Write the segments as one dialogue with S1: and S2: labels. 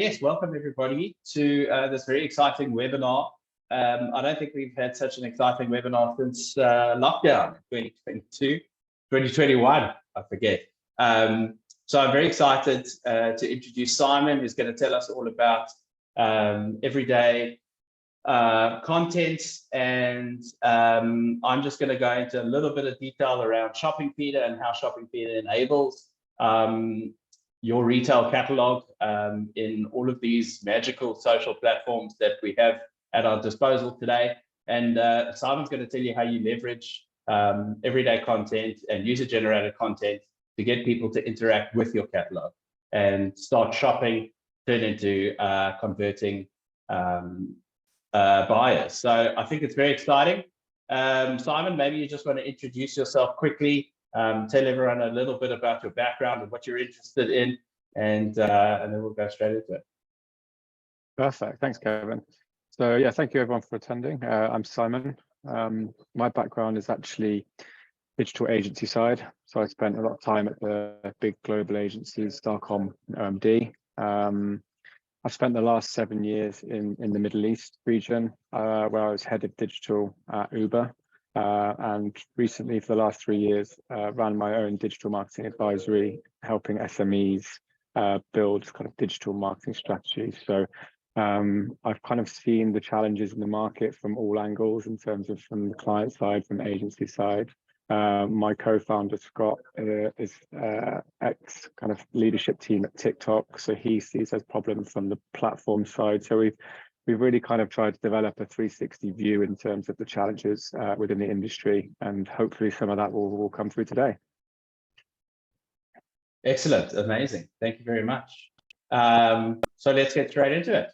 S1: Yes, welcome everybody to this very exciting webinar. I don't think we've had such an exciting webinar since lockdown, 2022, 2021, I forget. So I'm very excited to introduce Simon, who's going to tell us all about everyday content, and I'm just going to go into a little bit of detail around ShoppingFeeder and how ShoppingFeeder enables your retail catalog in all of these magical social platforms that we have at our disposal today. And Simon's going to tell you how you leverage everyday content and user-generated content to get people to interact with your catalog and start shopping, turn into converting buyers. So I think it's very exciting. Simon, maybe you just want to introduce yourself quickly, tell everyone a little bit about your background and what you're interested in, and then we'll go straight into it.
S2: Perfect. Thanks, Kevin. So yeah, thank you everyone for attending. I'm Simon. My background is actually digital agency side. So I spent a lot of time at the big global agencies, Starcom, OMD. I've spent the last 7 years in the Middle East region, where I was head of digital at Uber. And recently, for the last 3 years, ran my own digital marketing advisory, helping SMEs build kind of digital marketing strategies. So I've kind of seen the challenges in the market from all angles, in terms of from the client side, from the agency side. My co-founder Scott is ex kind of leadership team at TikTok, so he sees those problems from the platform side. So we've really kind of tried to develop a 360 view in terms of the challenges within the industry, and hopefully some of that will come through today.
S1: Excellent, amazing. Thank you very much. So let's get straight into it.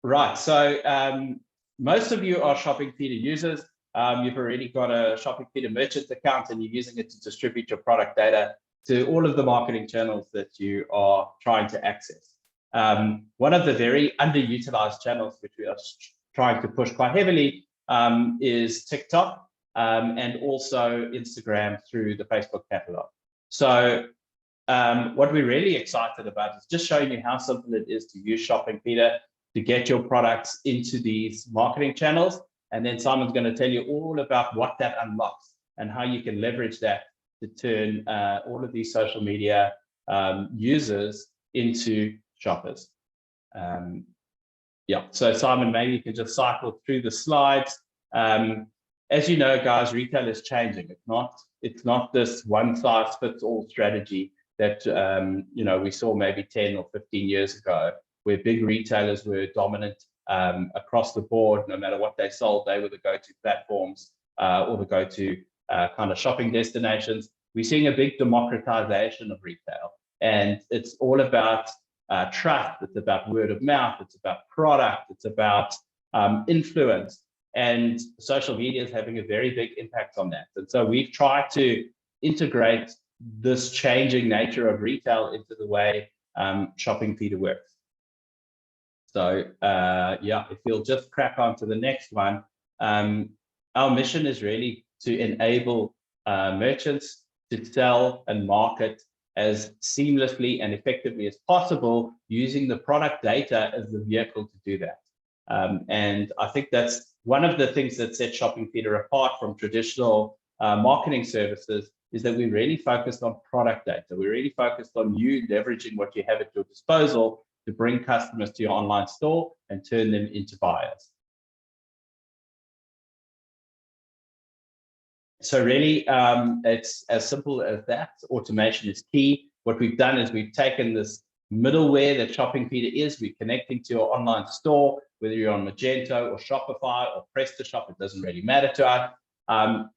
S1: Right, so most of you are ShoppingFeeder users. You've already got a ShoppingFeeder merchant account and you're using it to distribute your product data to all of the marketing channels that you are trying to access. One of the very underutilized channels which we are trying to push quite heavily is TikTok and also Instagram through the Facebook catalog. So what we're really excited about is just showing you how simple it is to use ShoppingFeeder to get your products into these marketing channels. And then Simon's going to tell you all about what that unlocks and how you can leverage that to turn all of these social media users into shoppers. Yeah, so Simon, maybe you can just cycle through the slides. As you know, guys, retail is changing. It's not this one-size-fits-all strategy that we saw maybe 10 or 15 years ago, where big retailers were dominant across the board. No matter what they sold, they were the go-to platforms or the go-to kind of shopping destinations. We're seeing a big democratization of retail, and it's all about trust. It's about word of mouth. It's about product. It's about influence, and social media is having a very big impact on that. And so we've tried to integrate this changing nature of retail into the way ShoppingFeeder works. So yeah, if you'll just crack on to the next one, our mission is really to enable merchants to sell and market as seamlessly and effectively as possible, using the product data as the vehicle to do that. And I think that's one of the things that sets ShoppingFeeder apart from traditional marketing services, is that we're really focused on product data. We're really focused on you leveraging what you have at your disposal to bring customers to your online store and turn them into buyers. So really, it's as simple as that. Automation is key. What we've done is we've taken this middleware that ShoppingFeeder is, we're connecting to your online store, whether you're on Magento or Shopify or PrestaShop, it doesn't really matter to us.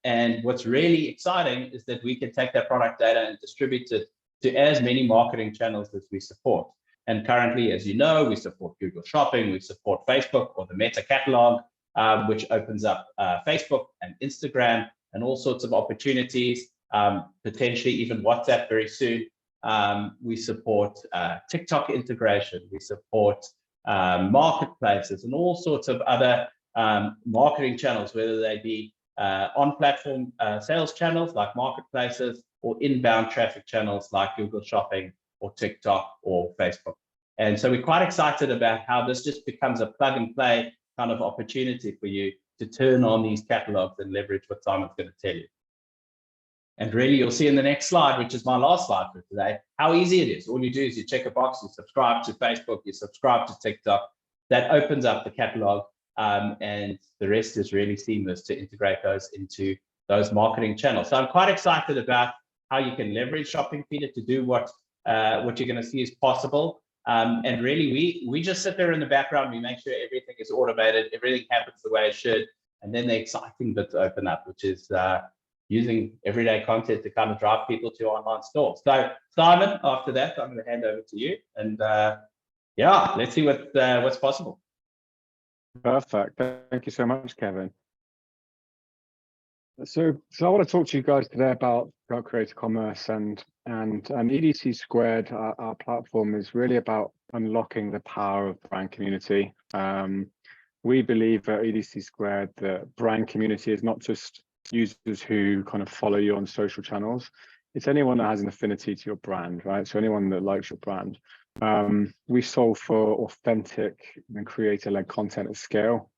S1: And what's really exciting is that we can take that product data and distribute it to as many marketing channels as we support. And currently, as you know, we support Google Shopping, we support Facebook or the Meta catalog, which opens up Facebook and Instagram and all sorts of opportunities, potentially even WhatsApp very soon. We support TikTok integration, we support marketplaces and all sorts of other marketing channels, whether they be on-platform sales channels like marketplaces or inbound traffic channels like Google Shopping or TikTok or Facebook. And so we're quite excited about how this just becomes a plug and play kind of opportunity for you to turn on these catalogs and leverage what Simon's going to tell you. And really, you'll see in the next slide, which is my last slide for today, how easy it is. All you do is you check a box, you subscribe to Facebook, you subscribe to TikTok. That opens up the catalog, and the rest is really seamless to integrate those into those marketing channels. So I'm quite excited about how you can leverage ShoppingFeeder to do what you're going to see is possible. And really, we just sit there in the background. We make sure everything is automated, everything happens the way it should, and then the exciting bits open up, which is using everyday content to kind of drive people to your online store. So Simon, after that, I'm going to hand over to you, and yeah, let's see what's possible.
S2: Perfect. Thank you so much, Kevin. So I want to talk to you guys today about creator commerce and EDC Squared. Our platform is really about unlocking the power of brand community. We believe at EDC Squared that brand community is not just users who kind of follow you on social channels. It's anyone that has an affinity to your brand, right? So anyone that likes your brand. We solve for authentic and creator-led content at scale,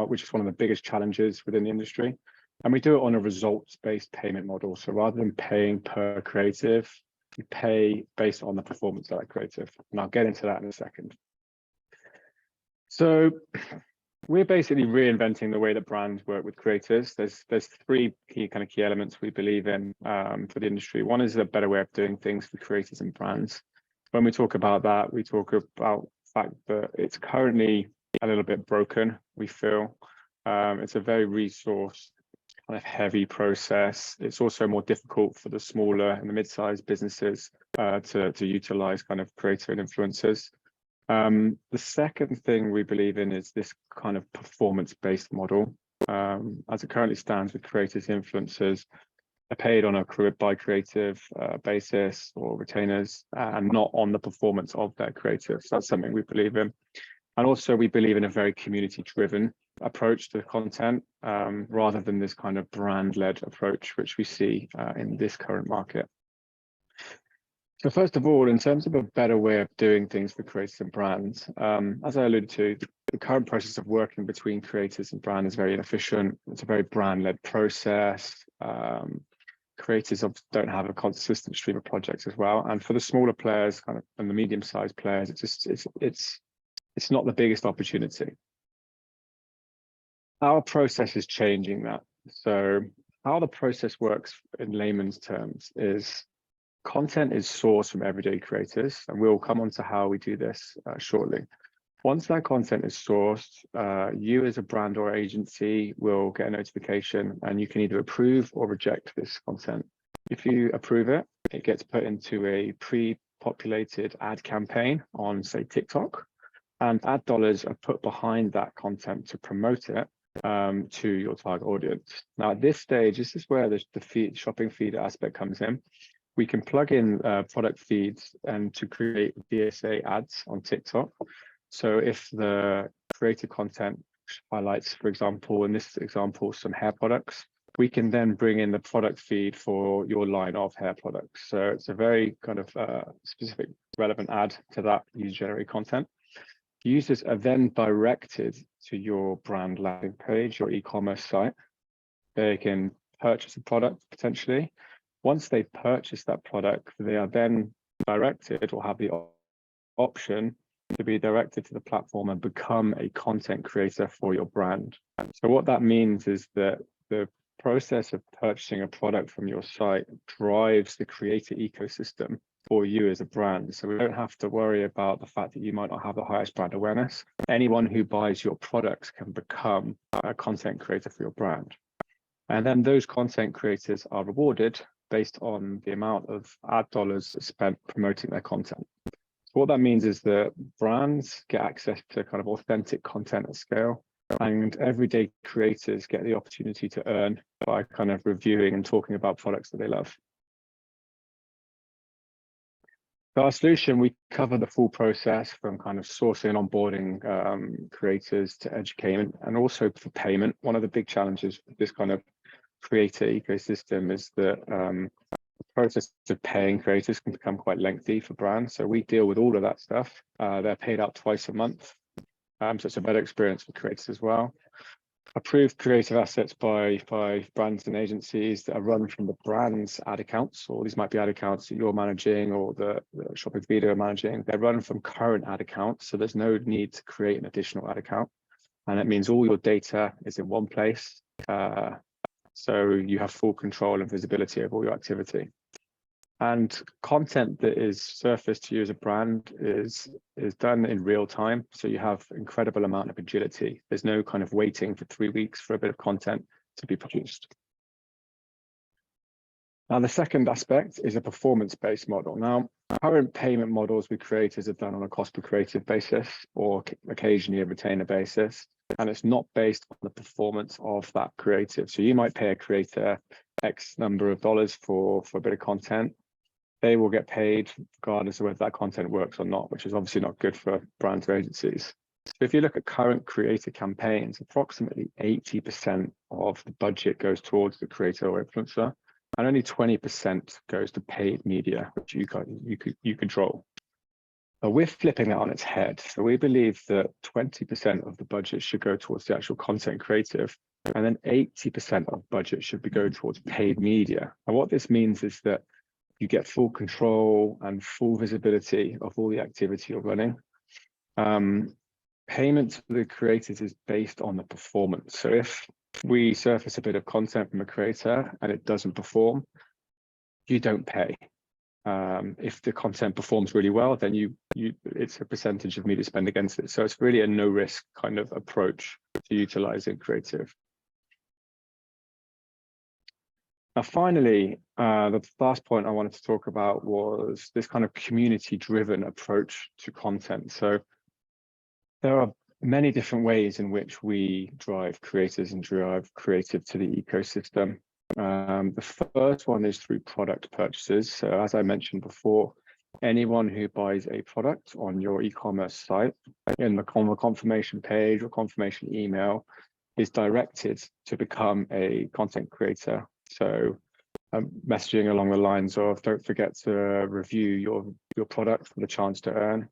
S2: which is one of the biggest challenges within the industry. And we do it on a results-based payment model. So rather than paying per creative, we pay based on the performance of that creative. And I'll get into that in a second. So we're basically reinventing the way that brands work with creators. There's three key elements we believe in for the industry. One is a better way of doing things for creators and brands. When we talk about that, we talk about the fact that it's currently a little bit broken, we feel. It's a very resource kind of heavy process. It's also more difficult for the smaller and the mid-sized businesses to utilize kind of creator and influencers. The second thing we believe in is this kind of performance-based model. As it currently stands with creators, influencers are paid on a by creative basis or retainers, and not on the performance of their creative. So that's something we believe in. And also we believe in a very community-driven approach to content, rather than this kind of brand-led approach, which we see in this current market. So first of all, in terms of a better way of doing things for creators and brands, as I alluded to, the current process of working between creators and brand is very inefficient. It's a very brand-led process. Creators don't have a consistent stream of projects as well. And for the smaller players and the medium-sized players, it's not the biggest opportunity. Our process is changing that. So how the process works in layman's terms is content is sourced from everyday creators, and we'll come on to how we do this shortly. Once that content is sourced, you as a brand or agency will get a notification, and you can either approve or reject this content. If you approve it, it gets put into a pre-populated ad campaign on, say, TikTok, and ad dollars are put behind that content to promote it to your target audience. Now, at this stage, this is where the ShoppingFeeder aspect comes in. We can plug in product feeds and to create DSA ads on TikTok. So if the creative content highlights, for example, in this example, some hair products, we can then bring in the product feed for your line of hair products. So it's a very kind of specific relevant ad to that user-generated content. Users are then directed to your brand landing page, your e-commerce site. They can purchase a product potentially. Once they purchase that product, they are then directed or have the option to be directed to the platform and become a content creator for your brand. So what that means is that the process of purchasing a product from your site drives the creator ecosystem for you as a brand. So we don't have to worry about the fact that you might not have the highest brand awareness. Anyone who buys your products can become a content creator for your brand. And then those content creators are rewarded based on the amount of ad dollars spent promoting their content. So what that means is that brands get access to kind of authentic content at scale, and everyday creators get the opportunity to earn by kind of reviewing and talking about products that they love. So our solution, we cover the full process from kind of sourcing and onboarding creators to education, and also for payment. One of the big challenges with this kind of creator ecosystem is that The process of paying creators can become quite lengthy for brands. So we deal with all of that stuff. They're paid out twice a month. So it's a better experience for creators as well. Approved creative assets by brands and agencies that are run from the brand's ad accounts, or these might be ad accounts that you're managing or the ShoppingFeeder are managing. They're run from current ad accounts, so there's no need to create an additional ad account. And it means all your data is in one place. So you have full control and visibility of all your activity. And content that is surfaced to you as a brand is done in real time. So you have incredible amount of agility. There's no kind of waiting for 3 weeks for a bit of content to be produced. Now, the second aspect is a performance-based model. Now, current payment models with creators are done on a cost per creative basis or occasionally a retainer basis. And it's not based on the performance of that creative. So you might pay a creator X number of dollars for a bit of content. They will get paid regardless of whether that content works or not, which is obviously not good for brands or agencies. So if you look at current creator campaigns, approximately 80% of the budget goes towards the creator or influencer, and only 20% goes to paid media, which you control. But we're flipping that on its head. So we believe that 20% of the budget should go towards the actual content creative, and then 80% of budget should be going towards paid media. And what this means is that you get full control and full visibility of all the activity you're running. Payment to the creators is based on the performance. So if we surface a bit of content from a creator and it doesn't perform, you don't pay. If the content performs really well, then it's a percentage of media spend against it. So it's really a no risk kind of approach to utilizing creative. Now, finally, the last point I wanted to talk about was this kind of community-driven approach to content. So there are many different ways in which we drive creators and drive creative to the ecosystem. The first one is through product purchases. So as I mentioned before, anyone who buys a product on your e-commerce site in the confirmation page or confirmation email is directed to become a content creator. So messaging along the lines of, don't forget to review your product for the chance to earn.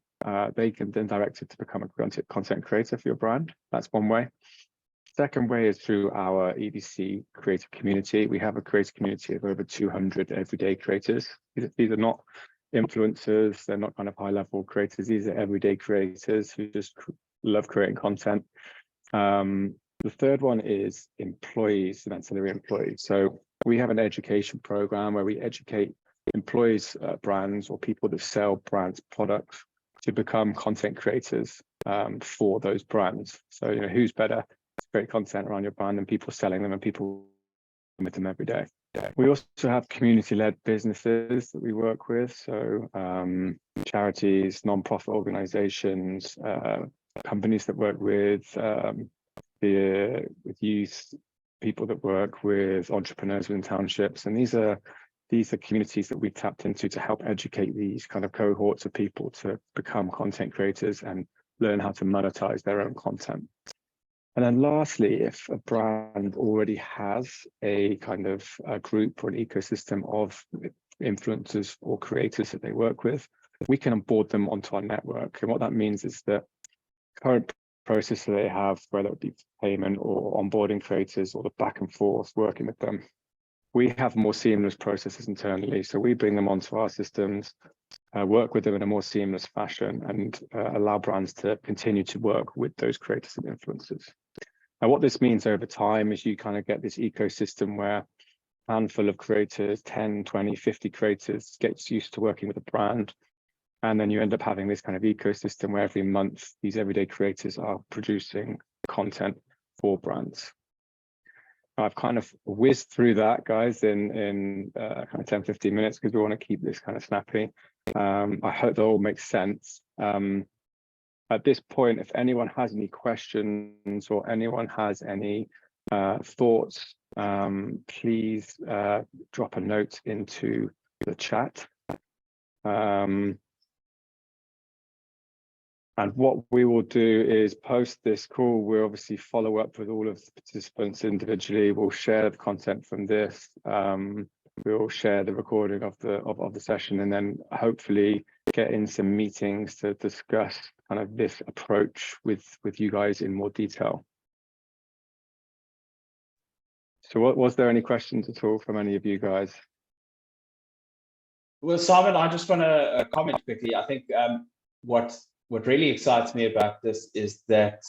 S2: They can then direct it to become a content creator for your brand. That's one way. Second way is through our EDC creative community. We have a creative community of over 200 everyday creators. These are not influencers. They're not kind of high-level creators. These are everyday creators who just love creating content. The third one is employees and ancillary employees. So we have an education program where we educate employees, brands, or people that sell brands products to become content creators for those brands. So, you know, who's better to create content around your brand than people selling them and people with them every day. We also have community-led businesses that we work with. So charities, non-profit organizations, companies that work with youth, people that work with entrepreneurs within townships. And these are communities that we tapped into to help educate these kind of cohorts of people to become content creators and learn how to monetize their own content. And then lastly, if a brand already has a kind of a group or an ecosystem of influencers or creators that they work with, we can onboard them onto our network. And what that means is that current process that they have, whether it be payment or onboarding creators or the back and forth working with them, we have more seamless processes internally. So we bring them onto our systems, work with them in a more seamless fashion, and allow brands to continue to work with those creators and influencers. Now, what this means over time is you kind of get this ecosystem where a handful of creators, 10, 20, 50 creators gets used to working with a brand. And then you end up having this kind of ecosystem where every month these everyday creators are producing content for brands. I've kind of whizzed through that, guys, in kind of 10, 15 minutes because we want to keep this kind of snappy. I hope that all makes sense. At this point, if anyone has any questions or anyone has any thoughts, please drop a note into the chat. And what we will do is post this call. We'll obviously follow up with all of the participants individually. We'll share the content from this. we'll share the recording of the session, and then hopefully get in some meetings to discuss kind of this approach with you guys in more detail. So was there any questions at all from any of you guys?
S1: Well, Simon, I just want to comment quickly. I think what really excites me about this is that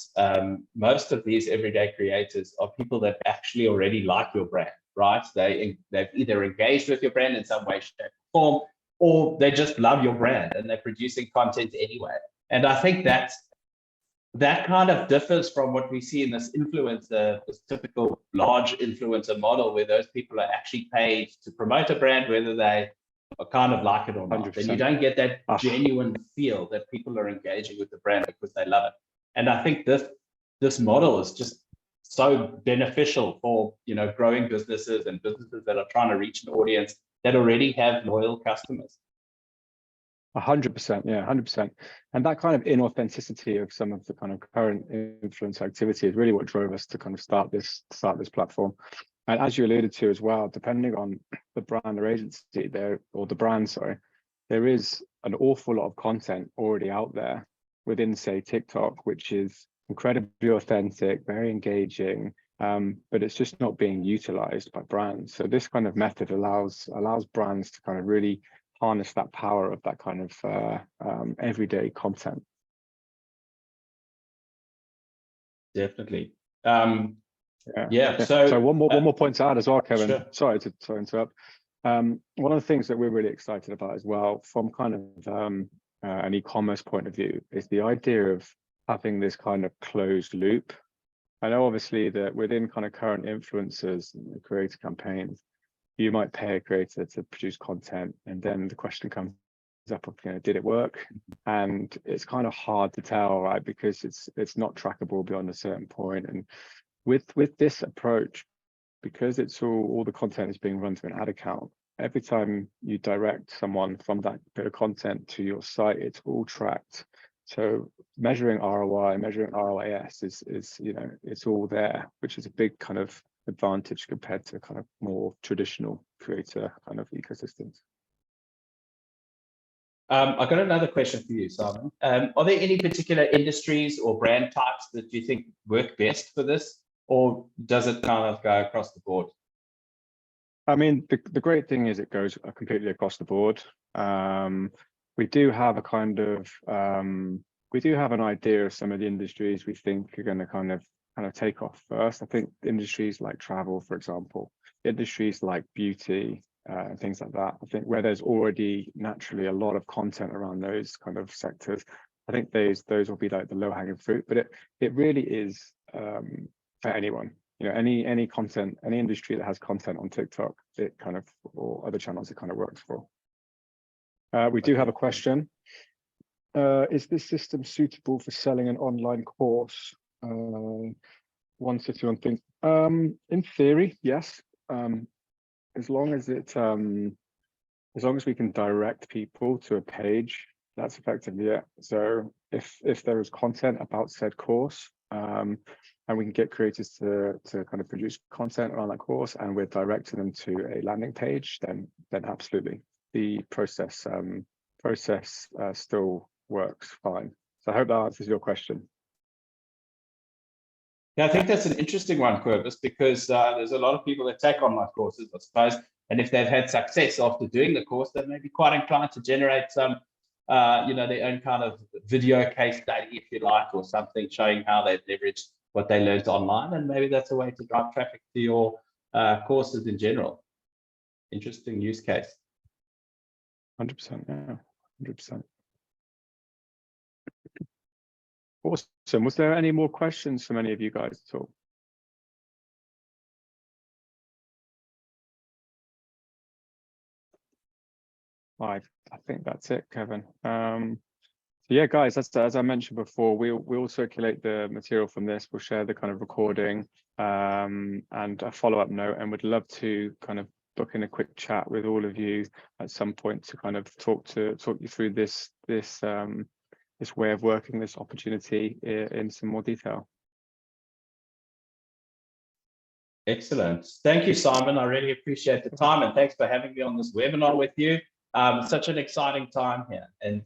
S1: most of these everyday creators are people that actually already like your brand, right? They've either engaged with your brand in some way, shape, or form, or they just love your brand and they're producing content anyway. And I think that kind of differs from what we see in this influencer, this typical large influencer model, where those people are actually paid to promote a brand, whether they kind of like it or not.
S2: 100%.
S1: Then you don't get that genuine feel that people are engaging with the brand because they love it. And I think this model is just so beneficial for, you know, growing businesses and businesses that are trying to reach an audience that already have loyal customers.
S2: 100%, yeah, 100%. And that kind of inauthenticity of some of the kind of current influence activity is really what drove us to kind of start this platform. And as you alluded to as well, depending on the brand or agency there, or the brand, sorry, there is an awful lot of content already out there within, say, TikTok, which is incredibly authentic, very engaging, but it's just not being utilized by brands. So this kind of method allows brands to kind of really harness that power of that kind of everyday content.
S1: Definitely.
S2: Yeah. So one more point to add as well, Kevin. Sure. Sorry to interrupt. One of the things that we're really excited about as well, from kind of an e-commerce point of view, is the idea of having this kind of closed loop. I know obviously that within kind of current influencers and creator campaigns, you might pay a creator to produce content, and then the question comes up of, you know, did it work? And it's kind of hard to tell, right? Because it's not trackable beyond a certain point. And with this approach, because it's all the content is being run through an ad account, every time you direct someone from that bit of content to your site, it's all tracked. So measuring ROI, measuring ROAS is you know, it's all there, which is a big kind of advantage compared to kind of more traditional creator kind of ecosystems.
S1: I've got another question for you, Simon. Are there any particular industries or brand types that you think work best for this, or does it kind of go across the board?
S2: I mean, the great thing is it goes completely across the board. We do have a kind of we do have an idea of some of the industries we think are going to kind of take off first. I think industries like travel, for example, industries like beauty and things like that. I think where there's already naturally a lot of content around those kind of sectors, I think those will be like the low-hanging fruit. But it really is for anyone. You know, any content, any industry that has content on TikTok, it kind of, or other channels, it kind of works for. We do have a question. Is this system suitable for selling an online course? One city, one thing. In theory, yes. As long as we can direct people to a page, that's effectively it. So if there is content about said course, and we can get creators to kind of produce content around that course, and we're directing them to a landing page, then absolutely the process still works fine. So I hope that answers your question.
S1: Yeah, I think that's an interesting one, Quirvis, because there's a lot of people that take online courses, I suppose, and if they've had success after doing the course, they may be quite inclined to generate some, you know, their own kind of video case study, if you like, or something showing how they've leveraged what they learned online, and maybe that's a way to drive traffic to your courses in general. Interesting use case.
S2: 100%, yeah, 100%. Awesome. Was there any more questions from any of you guys at all? I think that's it, Kevin. So yeah, guys, as I mentioned before, we'll circulate the material from this. We'll share the kind of recording and a follow-up note, and we'd love to kind of book in a quick chat with all of you at some point to kind of talk you through this way of working, this opportunity in some more detail.
S1: Excellent. Thank you, Simon. I really appreciate the time, and thanks for having me on this webinar with you. Such an exciting time here, and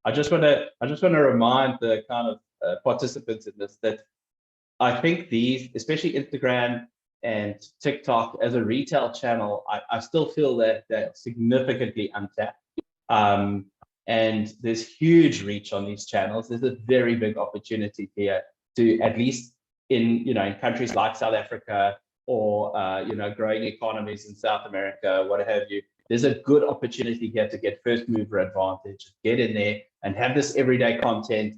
S1: I just want to remind the kind of participants in this that I think these, especially Instagram and TikTok as a retail channel, I still feel that they're significantly untapped. And there's huge reach on these channels. There's a very big opportunity here to, at least in countries like South Africa, or growing economies in South America, what have you. There's a good opportunity here to get first mover advantage, get in there and have this everyday content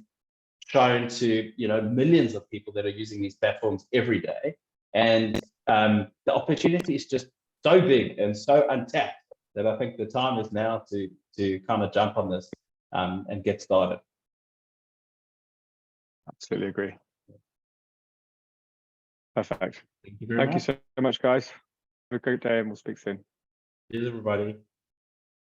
S1: shown to millions of people that are using these platforms every day. And the opportunity is just so big and so untapped that I think the time is now to kind of jump on this and get started.
S2: Absolutely agree. Perfect.
S1: Thank you very much.
S2: Thank you so much, guys. Have a great day, and we'll speak soon.
S1: Cheers, everybody.